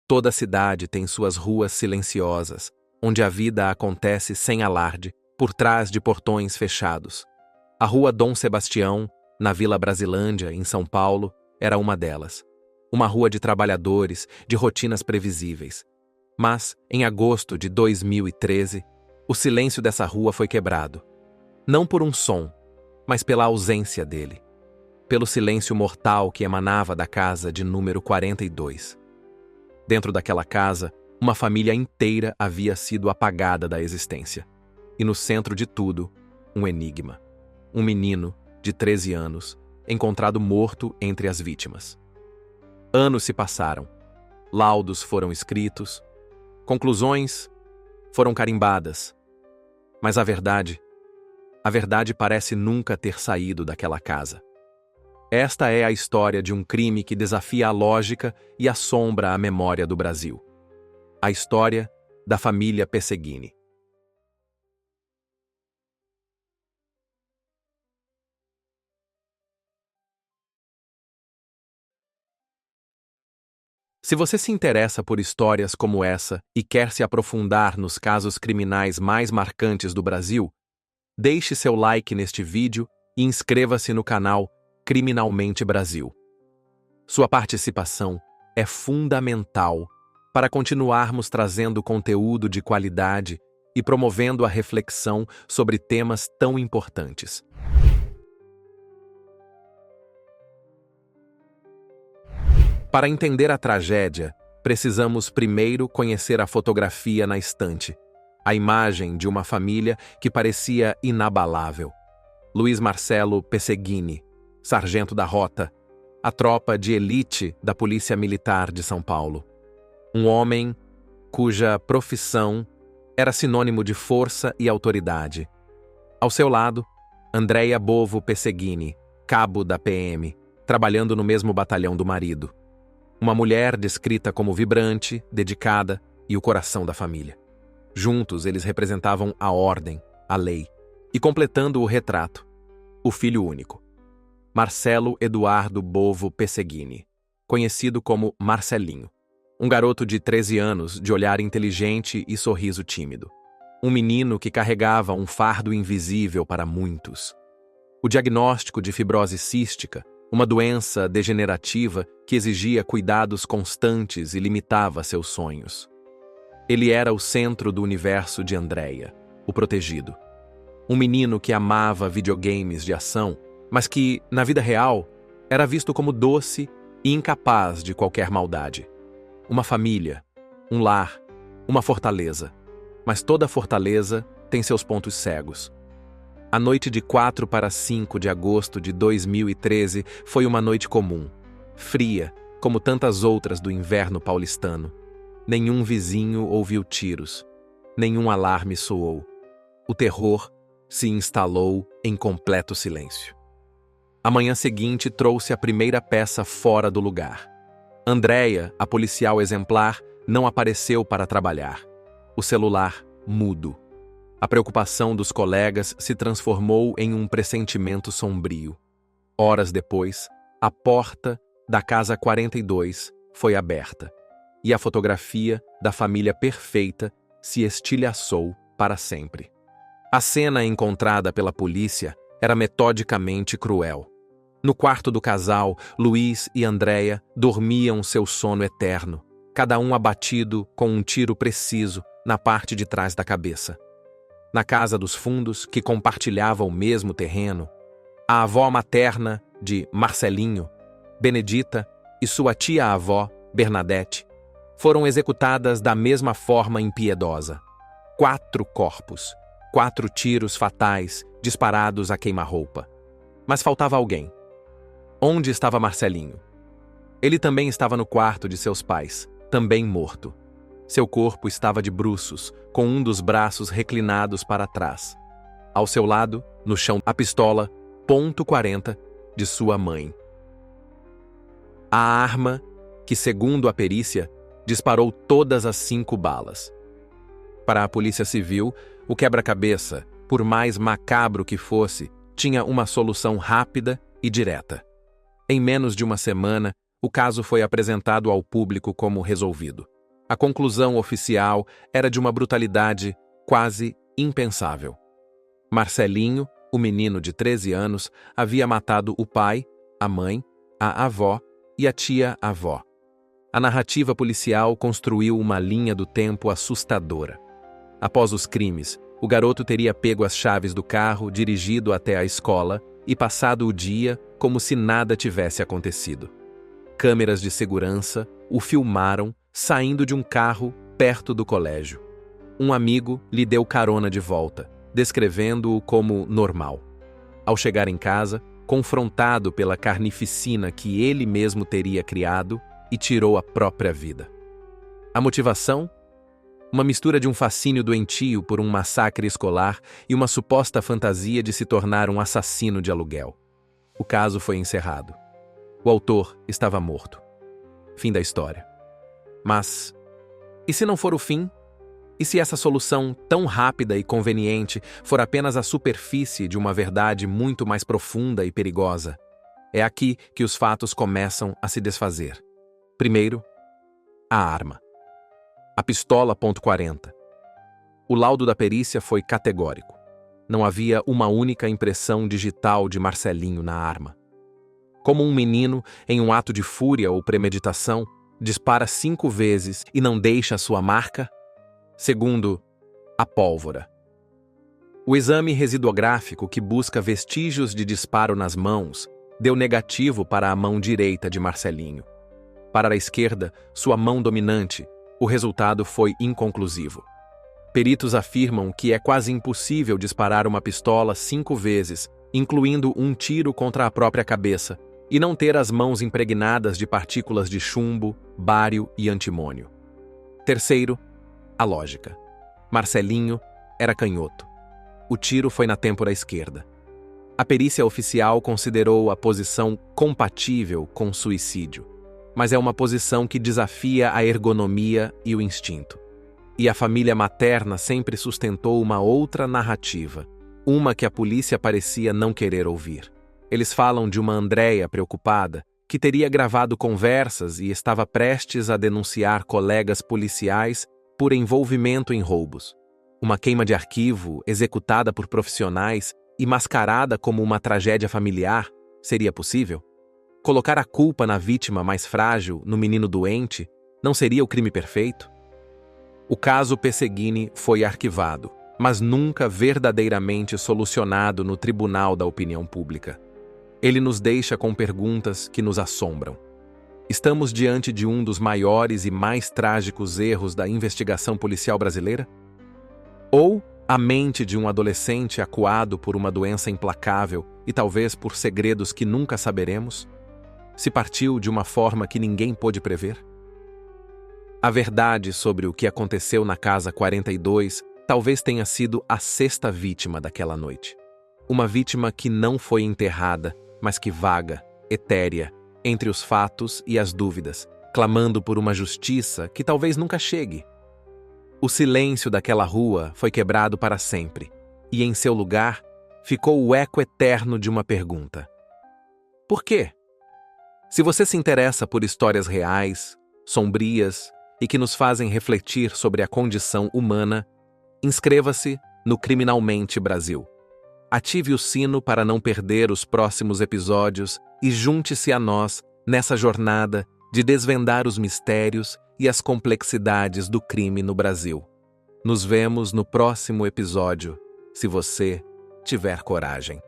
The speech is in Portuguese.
Toda cidade tem suas ruas silenciosas, onde a vida acontece sem alarde, por trás de portões fechados. A Rua Dom Sebastião, na Vila Brasilândia, em São Paulo, era uma delas. Uma rua de trabalhadores, de rotinas previsíveis. Mas, em agosto de 2013, o silêncio dessa rua foi quebrado. Não por um som, mas pela ausência dele. Pelo silêncio mortal que emanava da casa de número 42. Dentro daquela casa, uma família inteira havia sido apagada da existência. E no centro de tudo, um enigma. Um menino, de 13 anos, encontrado morto entre as vítimas. Anos se passaram. Laudos foram escritos. Conclusões foram carimbadas. Mas a verdade parece nunca ter saído daquela casa. Esta é a história de um crime que desafia a lógica e assombra a memória do Brasil. A história da família Pesseguini. Se você se interessa por histórias como essa e quer se aprofundar nos casos criminais mais marcantes do Brasil, deixe seu like neste vídeo e inscreva-se no canal Criminalmente Brasil. Sua participação é fundamental para continuarmos trazendo conteúdo de qualidade e promovendo a reflexão sobre temas tão importantes. Para entender a tragédia, precisamos primeiro conhecer a fotografia na estante, a imagem de uma família que parecia inabalável. Luiz Marcelo Pesseguini, sargento da Rota, a tropa de elite da Polícia Militar de São Paulo. Um homem cuja profissão era sinônimo de força e autoridade. Ao seu lado, Andréia Bovo Pesseguini, cabo da PM, trabalhando no mesmo batalhão do marido. Uma mulher descrita como vibrante, dedicada e o coração da família. Juntos, eles representavam a ordem, a lei, e completando o retrato, o filho único. Marcelo Eduardo Bovo Pesseguini, conhecido como Marcelinho. Um garoto de 13 anos, de olhar inteligente e sorriso tímido. Um menino que carregava um fardo invisível para muitos. O diagnóstico de fibrose cística, uma doença degenerativa que exigia cuidados constantes e limitava seus sonhos. Ele era o centro do universo de Andréia, o protegido. Um menino que amava videogames de ação, mas que, na vida real, era visto como doce e incapaz de qualquer maldade. Uma família, um lar, uma fortaleza. Mas toda fortaleza tem seus pontos cegos. A noite de 4 para 5 de agosto de 2013 foi uma noite comum, fria, como tantas outras do inverno paulistano. Nenhum vizinho ouviu tiros, nenhum alarme soou. O terror se instalou em completo silêncio. A manhã seguinte trouxe a primeira peça fora do lugar. Andréia, a policial exemplar, não apareceu para trabalhar. O celular, mudo. A preocupação dos colegas se transformou em um pressentimento sombrio. Horas depois, a porta da casa 42 foi aberta e a fotografia da família perfeita se estilhaçou para sempre. A cena encontrada pela polícia era metodicamente cruel. No quarto do casal, Luiz e Andréia dormiam seu sono eterno, cada um abatido com um tiro preciso na parte de trás da cabeça. Na casa dos fundos, que compartilhava o mesmo terreno, a avó materna de Marcelinho, Benedita, e sua tia-avó, Bernadette, foram executadas da mesma forma impiedosa. 4 corpos, 4 tiros fatais disparados a queima-roupa. Mas faltava alguém. Onde estava Marcelinho? Ele também estava no quarto de seus pais, também morto. Seu corpo estava de bruços, com um dos braços reclinados para trás. Ao seu lado, no chão, a pistola .40 de sua mãe. A arma que, segundo a perícia, disparou todas as 5 balas. Para a Polícia Civil, o quebra-cabeça, por mais macabro que fosse, tinha uma solução rápida e direta. Em menos de uma semana, o caso foi apresentado ao público como resolvido. A conclusão oficial era de uma brutalidade quase impensável. Marcelinho, o menino de 13 anos, havia matado o pai, a mãe, a avó e a tia-avó. A narrativa policial construiu uma linha do tempo assustadora. Após os crimes, o garoto teria pego as chaves do carro, dirigido até a escola e passado o dia como se nada tivesse acontecido. Câmeras de segurança o filmaram saindo de um carro perto do colégio. Um amigo lhe deu carona de volta, descrevendo-o como normal. Ao chegar em casa, confrontado pela carnificina que ele mesmo teria criado, e tirou a própria vida. A motivação? Uma mistura de um fascínio doentio por um massacre escolar e uma suposta fantasia de se tornar um assassino de aluguel. O caso foi encerrado. O autor estava morto. Fim da história. Mas, e se não for o fim? E se essa solução tão rápida e conveniente for apenas a superfície de uma verdade muito mais profunda e perigosa? É aqui que os fatos começam a se desfazer. Primeiro, a arma. A pistola .40. O laudo da perícia foi categórico. Não havia uma única impressão digital de Marcelinho na arma. Como um menino, em um ato de fúria ou premeditação, dispara 5 vezes e não deixa sua marca? Segundo, a pólvora. O exame residuográfico que busca vestígios de disparo nas mãos deu negativo para a mão direita de Marcelinho. Para a esquerda, sua mão dominante, o resultado foi inconclusivo. Peritos afirmam que é quase impossível disparar uma pistola 5 vezes, incluindo um tiro contra a própria cabeça, e não ter as mãos impregnadas de partículas de chumbo, bário e antimônio. Terceiro, a lógica. Marcelinho era canhoto. O tiro foi na têmpora esquerda. A perícia oficial considerou a posição compatível com suicídio, mas é uma posição que desafia a ergonomia e o instinto. E a família materna sempre sustentou uma outra narrativa, uma que a polícia parecia não querer ouvir. Eles falam de uma Andréia preocupada, que teria gravado conversas e estava prestes a denunciar colegas policiais por envolvimento em roubos. Uma queima de arquivo executada por profissionais e mascarada como uma tragédia familiar seria possível? Colocar a culpa na vítima mais frágil, no menino doente, não seria o crime perfeito? O caso Pesseguini foi arquivado, mas nunca verdadeiramente solucionado no tribunal da opinião pública. Ele nos deixa com perguntas que nos assombram. Estamos diante de um dos maiores e mais trágicos erros da investigação policial brasileira? Ou a mente de um adolescente acuado por uma doença implacável e talvez por segredos que nunca saberemos? Se partiu de uma forma que ninguém pôde prever? A verdade sobre o que aconteceu na Casa 42 talvez tenha sido a 6ª vítima daquela noite. Uma vítima que não foi enterrada, mas que vaga, etérea, entre os fatos e as dúvidas, clamando por uma justiça que talvez nunca chegue. O silêncio daquela rua foi quebrado para sempre, e em seu lugar ficou o eco eterno de uma pergunta. Por quê? Se você se interessa por histórias reais, sombrias e que nos fazem refletir sobre a condição humana, inscreva-se no Criminalmente Brasil. Ative o sino para não perder os próximos episódios e junte-se a nós nessa jornada de desvendar os mistérios e as complexidades do crime no Brasil. Nos vemos no próximo episódio, se você tiver coragem.